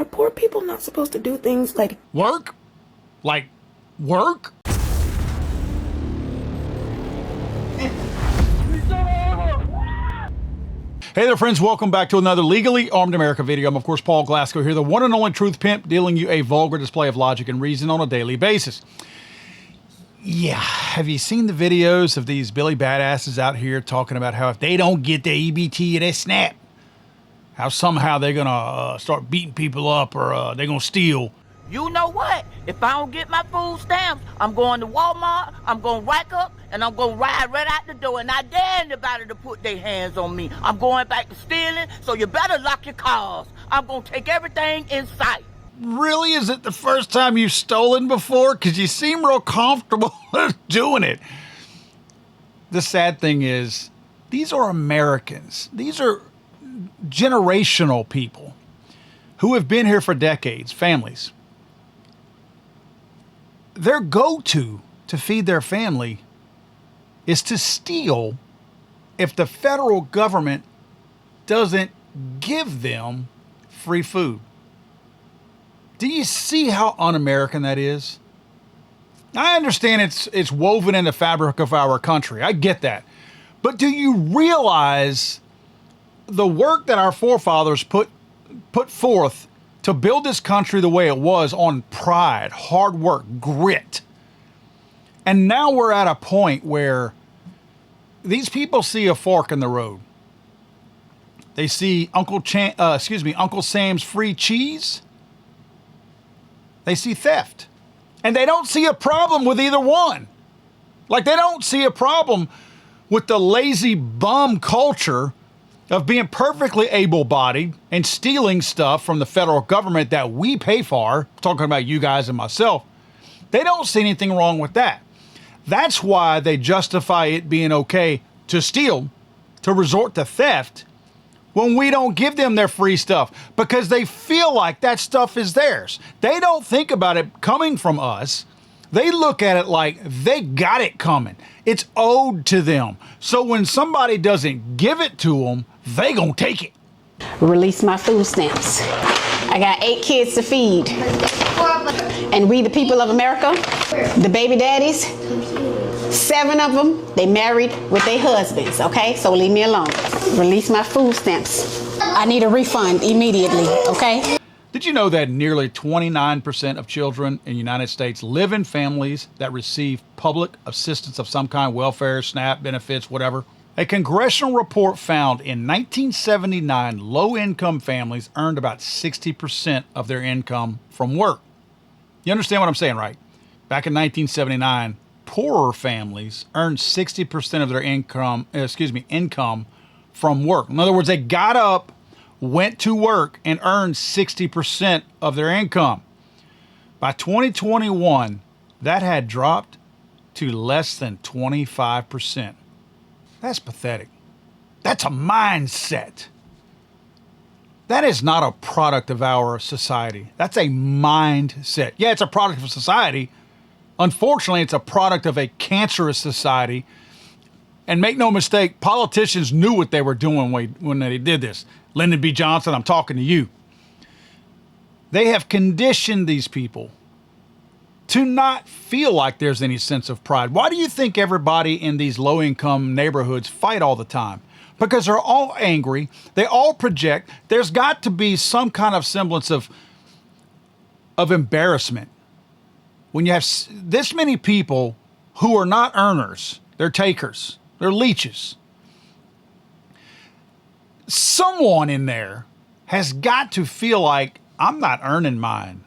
Are poor people not supposed to do things like work? Like work? Hey there, friends. Welcome back to another Legally Armed America video. I'm, of course, Paul Glasgow here, the one and only truth pimp, dealing you a vulgar display of logic and reason on a daily basis. Yeah, have you seen the videos of these Billy badasses out here talking about how if they don't get the EBT, they snap? How somehow they're gonna start beating people up or they're gonna steal. You know what? If I don't get my food stamps, I'm going to Walmart, I'm going to rack up, and I'm going to ride right out the door, and I dare anybody to put their hands on me. I'm going back to stealing, so you better lock your cars. I'm going to take everything in sight. Really? Is it the first time you've stolen before? Because you seem real comfortable doing it. The sad thing is, these are Americans. These are generational people who have been here for decades, families. Their go-to to feed their family is to steal if the federal government doesn't give them free food. Do you see how un-American that is? I understand it's woven in the fabric of our country. I get that. But do you realize the work that our forefathers put forth to build this country the way it was on pride, hard work, grit? And now we're at a point where these people see a fork in the road. They see Uncle Sam's free cheese. They see theft. And they don't see a problem with either one. Like, they don't see a problem with the lazy bum culture of being perfectly able-bodied and stealing stuff from the federal government that we pay for, talking about you guys and myself. They don't see anything wrong with that. That's why they justify it being okay to steal, to resort to theft, when we don't give them their free stuff, because they feel like that stuff is theirs. They don't think about it coming from us. They look at it like they got it coming. It's owed to them. So when somebody doesn't give it to them, they gonna take it. Release my food stamps. I got 8 kids to feed. And we, the people of America, the baby daddies, 7 of them, they married with their husbands, okay? So leave me alone. Release my food stamps. I need a refund immediately, okay? Did you know that nearly 29% of children in the United States live in families that receive public assistance of some kind, welfare, SNAP, benefits, whatever? A congressional report found in 1979, low-income families earned about 60% of their income from work. You understand what I'm saying, right? Back in 1979, poorer families earned 60% of their income from work. In other words, they got up, went to work, and earned 60% of their income. By 2021, that had dropped to less than 25%. That's pathetic. That's a mindset. That is not a product of our society. That's a mindset. Yeah, it's a product of society. Unfortunately, it's a product of a cancerous society. And make no mistake, politicians knew what they were doing when they did this. Lyndon B. Johnson, I'm talking to you. They have conditioned these people to not feel like there's any sense of pride. Why do you think everybody in these low-income neighborhoods fight all the time? Because they're all angry. They all project. There's got to be some kind of semblance of embarrassment. When you have this many people who are not earners, they're takers, they're leeches. Someone in there has got to feel like, I'm not earning mine.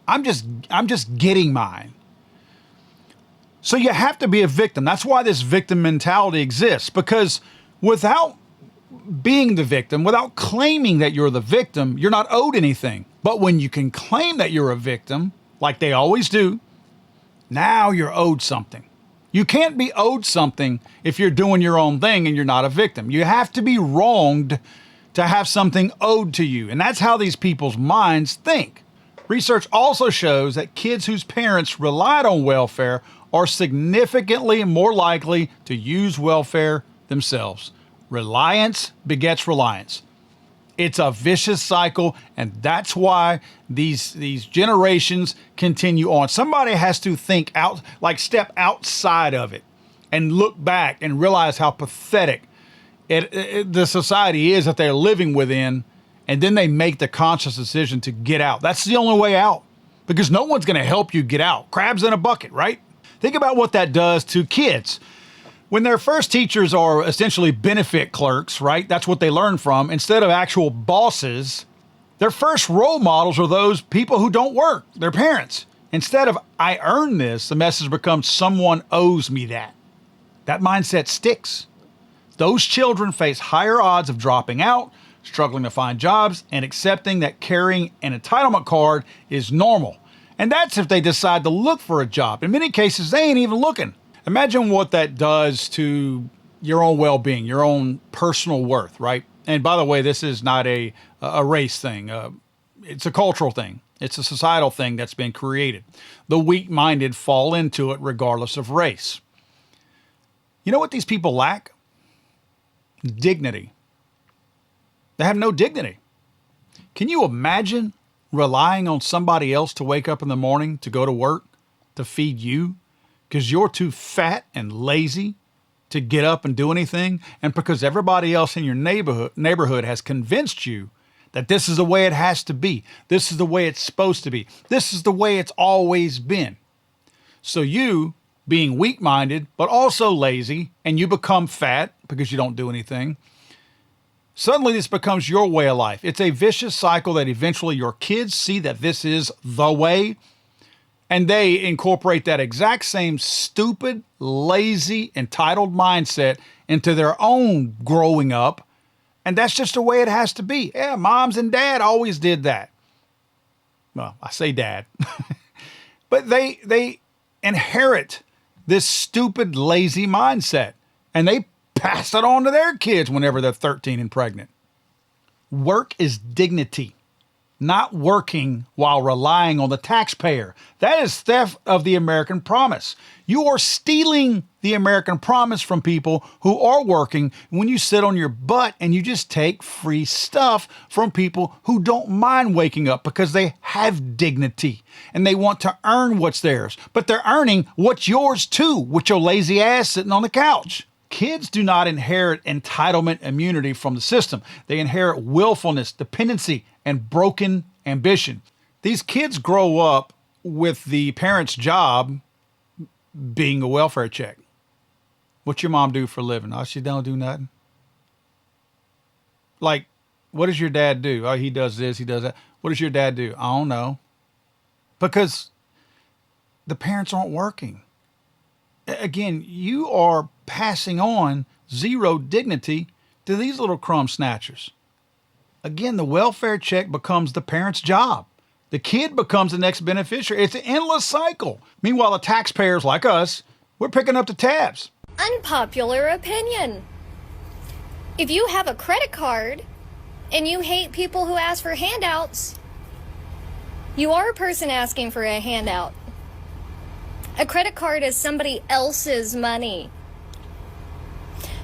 I'm just getting mine. So you have to be a victim. That's why this victim mentality exists, because without being the victim, without claiming that you're the victim, you're not owed anything. But when you can claim that you're a victim, like they always do, now you're owed something. You can't be owed something if you're doing your own thing and you're not a victim. You have to be wronged to have something owed to you. And that's how these people's minds think. Research also shows that kids whose parents relied on welfare are significantly more likely to use welfare themselves. Reliance begets reliance. It's a vicious cycle, and that's why these generations continue on. Somebody has to think out, like step outside of it and look back and realize how pathetic the society is that they're living within, and then they make the conscious decision to get out. That's the only way out, because no one's going to help you get out. Crabs in a bucket, right? Think about what that does to kids. When their first teachers are essentially benefit clerks, right? That's what they learn from. Instead of actual bosses, their first role models are those people who don't work, their parents. Instead of, I earn this, the message becomes, someone owes me that. That mindset sticks. Those children face higher odds of dropping out, struggling to find jobs, and accepting that carrying an entitlement card is normal. And that's if they decide to look for a job. In many cases, they ain't even looking. Imagine what that does to your own well-being, your own personal worth, right? And by the way, this is not a race thing. It's a cultural thing. It's a societal thing that's been created. The weak-minded fall into it regardless of race. You know what these people lack? Dignity. They have no dignity. Can you imagine relying on somebody else to wake up in the morning to go to work, to feed you, because you're too fat and lazy to get up and do anything, and because everybody else in your neighborhood has convinced you that this is the way it has to be, this is the way it's supposed to be, this is the way it's always been. So you, being weak-minded, but also lazy, and you become fat because you don't do anything, suddenly this becomes your way of life. It's a vicious cycle that eventually your kids see that this is the way, and they incorporate that exact same stupid, lazy, entitled mindset into their own growing up. And that's just the way it has to be. Yeah, moms and dad always did that. Well, I say dad. But they inherit this stupid, lazy mindset. And they pass it on to their kids whenever they're 13 and pregnant. Work is dignity. Not working while relying on the taxpayer. That is theft of the American promise. You are stealing the American promise from people who are working when you sit on your butt and you just take free stuff from people who don't mind waking up because they have dignity and they want to earn what's theirs. But they're earning what's yours too, with your lazy ass sitting on the couch. Kids do not inherit entitlement immunity from the system. They inherit willfulness, dependency, and broken ambition. These kids grow up with the parent's job being a welfare check. What's your mom do for a living? Oh, she don't do nothing. Like, what does your dad do? Oh, he does this, he does that. What does your dad do? I don't know. Because the parents aren't working. Again, you are passing on zero dignity to these little crumb snatchers. Again, the welfare check becomes the parent's job. The kid becomes the next beneficiary. It's an endless cycle. Meanwhile, the taxpayers like us, we're picking up the tabs. Unpopular opinion. If you have a credit card and you hate people who ask for handouts, you are a person asking for a handout. A credit card is somebody else's money.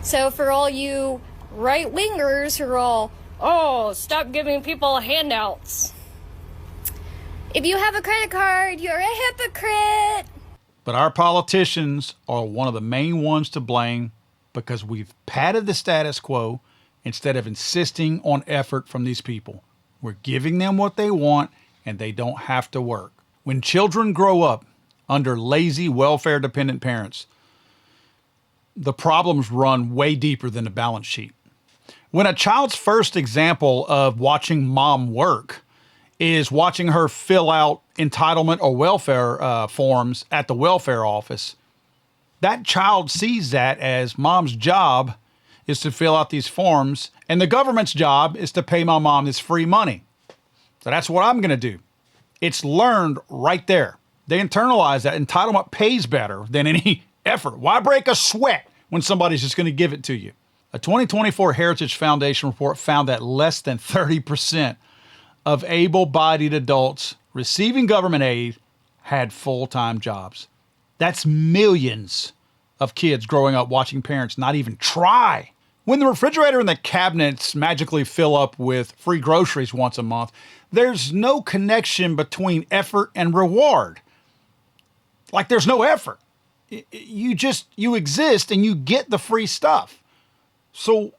So for all you right-wingers who are all, oh, stop giving people handouts. If you have a credit card, you're a hypocrite. But our politicians are one of the main ones to blame because we've padded the status quo instead of insisting on effort from these people. We're giving them what they want and they don't have to work. When children grow up under lazy, welfare-dependent parents, the problems run way deeper than the balance sheet. When a child's first example of watching mom work is watching her fill out entitlement or welfare forms at the welfare office, that child sees that as mom's job is to fill out these forms and the government's job is to pay my mom this free money. So that's what I'm going to do. It's learned right there. They internalize that entitlement pays better than any effort. Why break a sweat when somebody's just going to give it to you? A 2024 Heritage Foundation report found that less than 30% of able-bodied adults receiving government aid had full-time jobs. That's millions of kids growing up watching parents not even try When the refrigerator and the cabinets magically fill up with free groceries once a month, there's no connection between effort and reward. Like there's no effort. You exist and you get the free stuff. So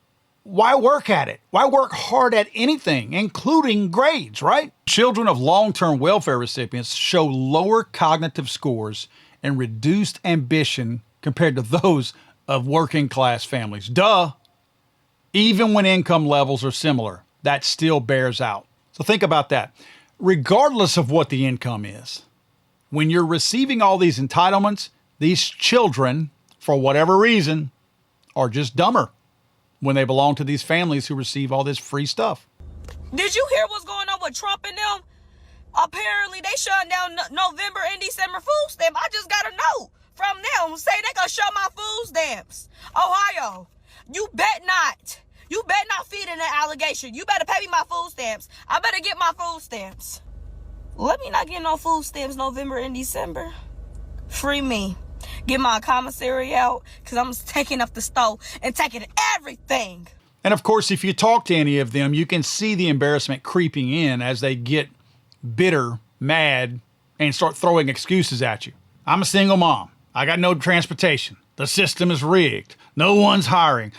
why work at it? Why work hard at anything, including grades, right? Children of long-term welfare recipients show lower cognitive scores and reduced ambition compared to those of working class families. Duh. Even when income levels are similar, that still bears out. So think about that. Regardless of what the income is, when you're receiving all these entitlements, these children, for whatever reason, are just dumber when they belong to these families who receive all this free stuff. Did you hear what's going on with Trump and them? Apparently they shut down November and December food stamp. I just got a note from them saying they gonna shut my food stamps. Ohio, you bet not. You bet not feed in that allegation. You better pay me my food stamps. I better get my food stamps. Let me not get no food stamps November and December. Free me. Get my commissary out, because I'm taking up the stove and taking everything. And of course, if you talk to any of them, you can see the embarrassment creeping in as they get bitter, mad, and start throwing excuses at you. I'm a single mom. I got no transportation. The system is rigged. No one's hiring.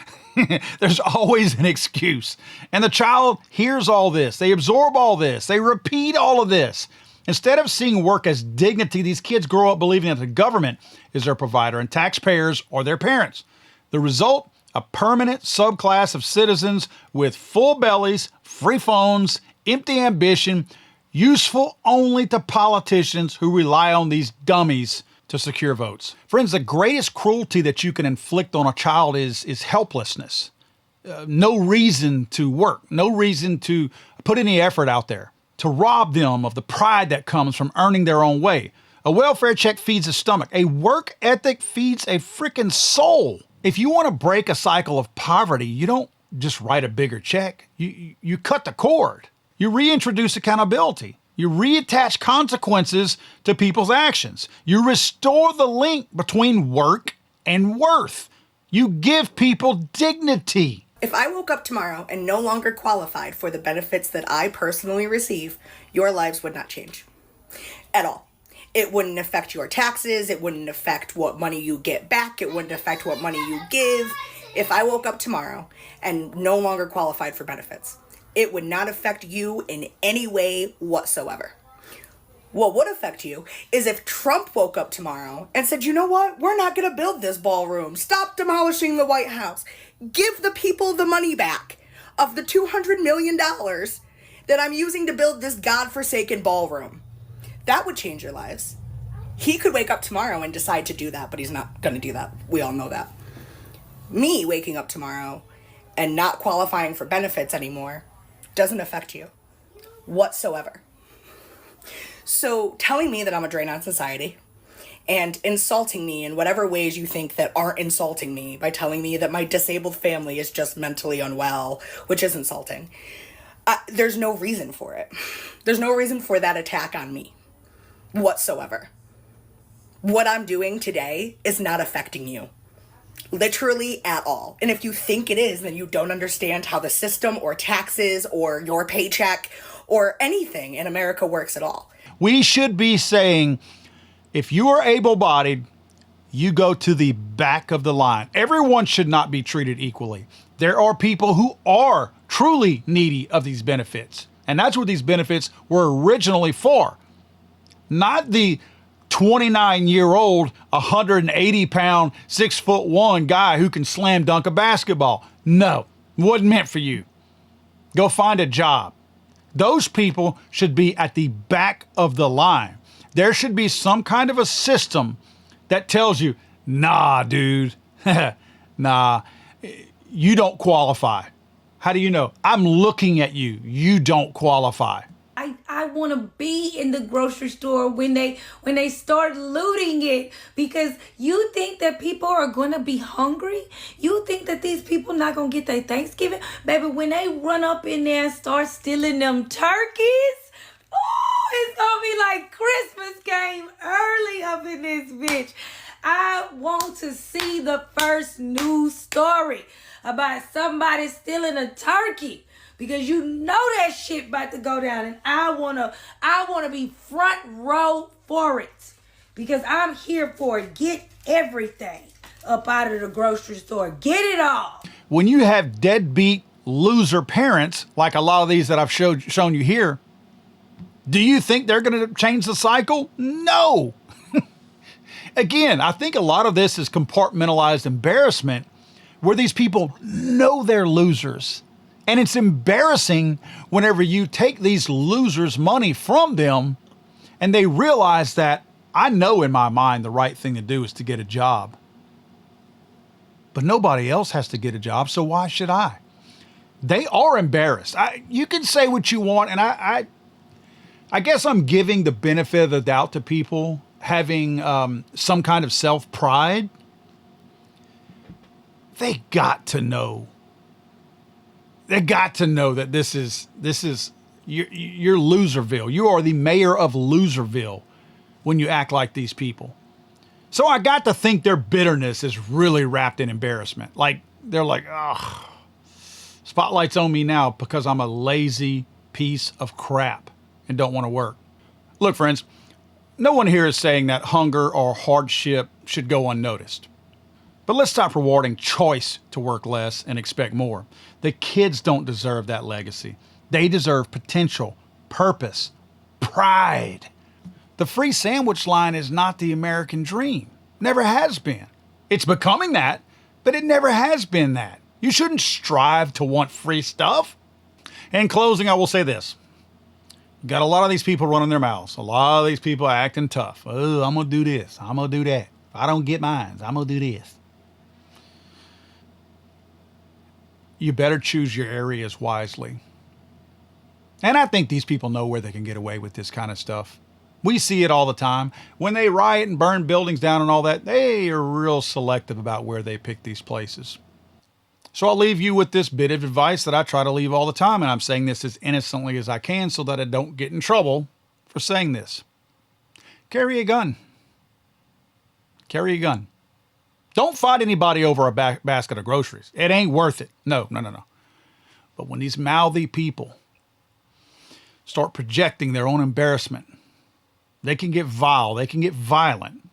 There's always an excuse. And the child hears all this. They absorb all this. They repeat all of this. Instead of seeing work as dignity, these kids grow up believing that the government is their provider and taxpayers are their parents. The result, a permanent subclass of citizens with full bellies, free phones, empty ambition, useful only to politicians who rely on these dummies to secure votes. Friends, the greatest cruelty that you can inflict on a child is helplessness. No reason to work, no reason to put any effort out there, to rob them of the pride that comes from earning their own way. A welfare check feeds a stomach. A work ethic feeds a freaking soul. If you want to break a cycle of poverty, you don't just write a bigger check. You cut the cord. You reintroduce accountability. You reattach consequences to people's actions. You restore the link between work and worth. You give people dignity. If I woke up tomorrow and no longer qualified for the benefits that I personally receive, your lives would not change at all. It wouldn't affect your taxes. It wouldn't affect what money you get back. It wouldn't affect what money you give. If I woke up tomorrow and no longer qualified for benefits, it would not affect you in any way whatsoever. What would affect you is if Trump woke up tomorrow and said, you know what? We're not going to build this ballroom. Stop demolishing the White House. Give the people the money back of the $200 million that I'm using to build this godforsaken ballroom. That would change your lives. He could wake up tomorrow and decide to do that, but he's not going to do that. We all know that. Me waking up tomorrow and not qualifying for benefits anymore doesn't affect you whatsoever. So telling me that I'm a drain on society and insulting me in whatever ways you think that aren't insulting me by telling me that my disabled family is just mentally unwell, which is insulting, there's no reason for it. There's no reason for that attack on me whatsoever. What I'm doing today is not affecting you. Literally at all. And if you think it is, then you don't understand how the system or taxes or your paycheck or anything in America works at all. We should be saying, if you are able-bodied, you go to the back of the line. Everyone should not be treated equally. There are people who are truly needy of these benefits. And that's what these benefits were originally for. Not the 29-year-old, 180-pound, 6'1" guy who can slam dunk a basketball. No, wasn't meant for you. Go find a job. Those people should be at the back of the line. There should be some kind of a system that tells you, nah, dude, nah, you don't qualify. How do you know? I'm looking at you. You don't qualify. I want to be in the grocery store when they start looting it, because you think that people are going to be hungry? You think that these people not going to get their Thanksgiving? Baby, when they run up in there and start stealing them turkeys, oh, it's going to be like Christmas came early up in this bitch. I want to see the first news story about somebody stealing a turkey. Because you know that shit about to go down. And I wanna be front row for it. Because I'm here for it. Get everything up out of the grocery store. Get it all. When you have deadbeat loser parents, like a lot of these that I've shown you here, do you think they're going to change the cycle? No. Again, I think a lot of this is compartmentalized embarrassment where these people know they're losers. And it's embarrassing whenever you take these losers' money from them and they realize that I know in my mind the right thing to do is to get a job. But nobody else has to get a job, so why should I? They are embarrassed. You can say what you want, and I guess I'm giving the benefit of the doubt to people having some kind of self-pride. They got to know. They got to know that this is you're Loserville. You are the mayor of Loserville when you act like these people. So I got to think their bitterness is really wrapped in embarrassment. Like they're like, ugh, spotlight's on me now because I'm a lazy piece of crap and don't want to work. Look, friends, no one here is saying that hunger or hardship should go unnoticed. But let's stop rewarding choice to work less and expect more. The kids don't deserve that legacy. They deserve potential, purpose, pride. The free sandwich line is not the American dream. Never has been. It's becoming that, but it never has been that. You shouldn't strive to want free stuff. In closing, I will say this. You got a lot of these people running their mouths. A lot of these people acting tough. Oh, I'm going to do this. I'm going to do that. If I don't get mine, I'm going to do this. You better choose your areas wisely. And I think these people know where they can get away with this kind of stuff. We see it all the time. When they riot and burn buildings down and all that, they are real selective about where they pick these places. So I'll leave you with this bit of advice that I try to leave all the time, and I'm saying this as innocently as I can so that I don't get in trouble for saying this. Carry a gun. Carry a gun. Don't fight anybody over a basket of groceries. It ain't worth it. No. But when these mouthy people start projecting their own embarrassment, they can get vile. They can get violent.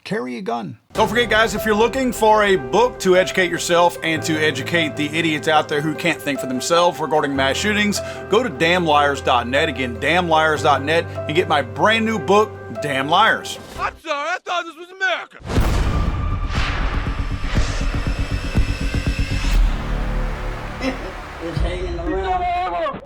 Carry a gun. Don't forget, guys, if you're looking for a book to educate yourself and to educate the idiots out there who can't think for themselves regarding mass shootings, go to damnliars.net. Again, damnliars.net, and get my brand new book, Damn Liars. I'm sorry, I thought this was America. It's hanging around.